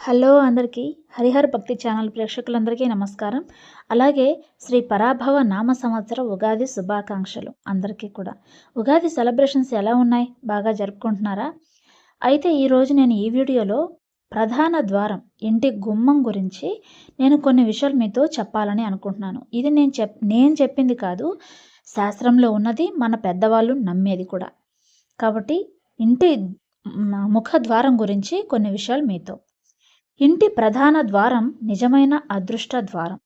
Hello అందరికీ హరిహర భక్తి channel ప్రేక్షకులందరికీ నమస్కారం. అలాగే శ్రీ పరాభవ నామ సంవత్సర ఉగాది శుభాకాంక్షలు అందరికీ కూడా. ఉగాది సెలబ్రేషన్స్ ఎలా ఉన్నాయి? బాగా జరుపుకుంటున్నారా? అయితే ఈరోజు నేను ఈ వీడియోలో ప్రధాన ద్వారం, ఇంటి గుమ్మం గురించి నేను కొన్ని విషయాలు మీతో చెప్పాలని అనుకుంటున్నాను. ఇది నేను చెప్పింది కాదు, శాస్త్రంలో ఉన్నది, మన పెద్దవాళ్ళు నమ్మేది కూడా. కాబట్టి ఇంటి ముఖద్వారం గురించి కొన్ని విషయాలు మీతో. ఇంటి ప్రధాన ద్వారం నిజమైన అదృష్ట ద్వారం.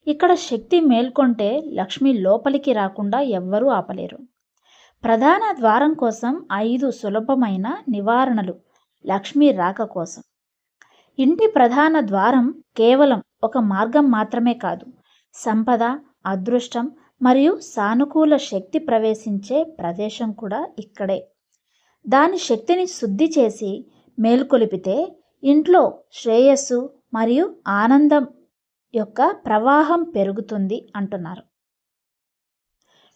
ఇక్కడ శక్తి మేల్కొంటే లక్ష్మి లోపలికి రాకుండా ఎవ్వరూ ఆపలేరు. ప్రధాన ద్వారం కోసం 5 సులభమైన నివారణలు లక్ష్మి రాక కోసం. ఇంటి ప్రధాన ద్వారం కేవలం ఒక మార్గం మాత్రమే కాదు, సంపద, అదృష్టం మరియు సానుకూల శక్తి ప్రవేశించే ప్రదేశం కూడా ఇక్కడే. దాని శక్తిని శుద్ధి చేసి మేల్కొలిపితే ఇంట్లో శ్రేయస్సు మరియు ఆనందం యొక్క ప్రవాహం పెరుగుతుంది అంటున్నారు.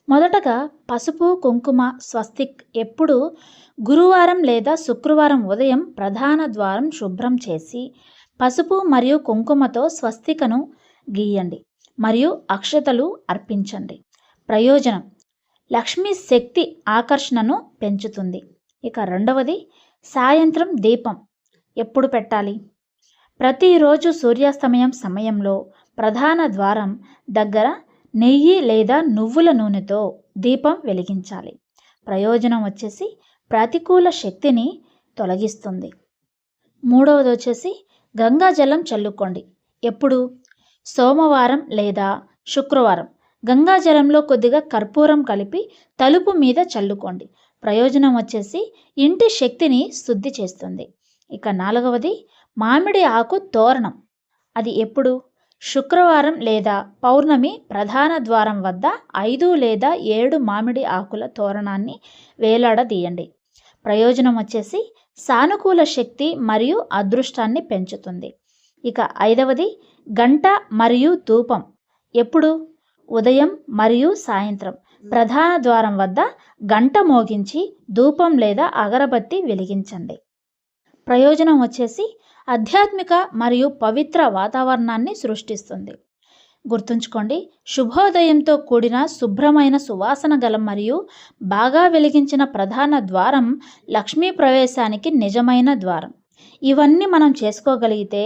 మొదటగా పసుపు, కుంకుమ, స్వస్తిక్ ఎప్పుడు గురువారం లేదా శుక్రవారం ఉదయం ప్రధాన ద్వారం శుభ్రం చేసి పసుపు మరియు కుంకుమతో స్వస్తికను గీయండి మరియు అక్షతలు అర్పించండి. ప్రయోజనం: లక్ష్మీ శక్తి ఆకర్షణను పెంచుతుంది. ఇక రెండవది, సాయంత్రం దీపం ఎప్పుడు పెట్టాలి? ప్రతిరోజు సూర్యాస్తమయం సమయంలో ప్రధాన ద్వారం దగ్గర నెయ్యి లేదా నువ్వుల నూనెతో దీపం వెలిగించాలి. ప్రయోజనం వచ్చేసి ప్రతికూల శక్తిని తొలగిస్తుంది. మూడవది వచ్చేసి గంగాజలం చల్లుకోండి. ఎప్పుడు? సోమవారం లేదా శుక్రవారం గంగాజలంలో కొద్దిగా కర్పూరం కలిపి తలుపు మీద చల్లుకోండి. ప్రయోజనం వచ్చేసి ఇంటి శక్తిని శుద్ధి చేస్తుంది. ఇక నాలుగవది, మామిడి ఆకు తోరణం. అది ఎప్పుడు? శుక్రవారం లేదా పౌర్ణమి ప్రధాన ద్వారం వద్ద 5 లేదా 7 మామిడి ఆకుల తోరణాన్ని వేలాడదీయండి. ప్రయోజనం వచ్చేసి సానుకూల శక్తి మరియు అదృష్టాన్ని పెంచుతుంది. ఇక ఐదవది, గంట మరియు ధూపం. ఎప్పుడు? ఉదయం మరియు సాయంత్రం ప్రధాన ద్వారం వద్ద గంట మోగించి ధూపం లేదా అగరబత్తి వెలిగించండి. ప్రయోజనం వచ్చేసి ఆధ్యాత్మిక మరియు పవిత్ర వాతావరణాన్ని సృష్టిస్తుంది. గుర్తుంచుకోండి, శుభోదయంతో కూడిన శుభ్రమైన సువాసన గల మరియు బాగా వెలిగించిన ప్రధాన ద్వారం లక్ష్మీ ప్రవేశానికి నిజమైన ద్వారం. ఇవన్నీ మనం చేసుకోగలిగితే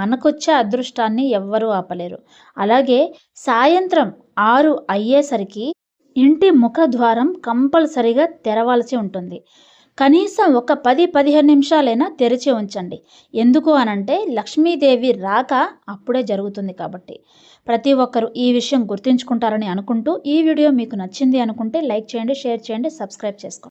మనకొచ్చే అదృష్టాన్ని ఎవ్వరూ ఆపలేరు. అలాగే సాయంత్రం 6 అయ్యేసరికి ఇంటి ముఖద్వారం కంపల్సరిగా తెరవాల్సి ఉంటుంది. కనీసం ఒక 10-15 నిమిషాలైనా తెరిచి ఉంచండి. ఎందుకు అనంటే లక్ష్మీదేవి రాక అప్పుడే జరుగుతుంది కాబట్టి. ప్రతి ఒక్కరూ ఈ విషయం గుర్తుంచుకుంటారని అనుకుంటూ, ఈ వీడియో మీకు నచ్చింది అనుకుంటే లైక్ చేయండి, షేర్ చేయండి, సబ్స్క్రైబ్ చేసుకోండి.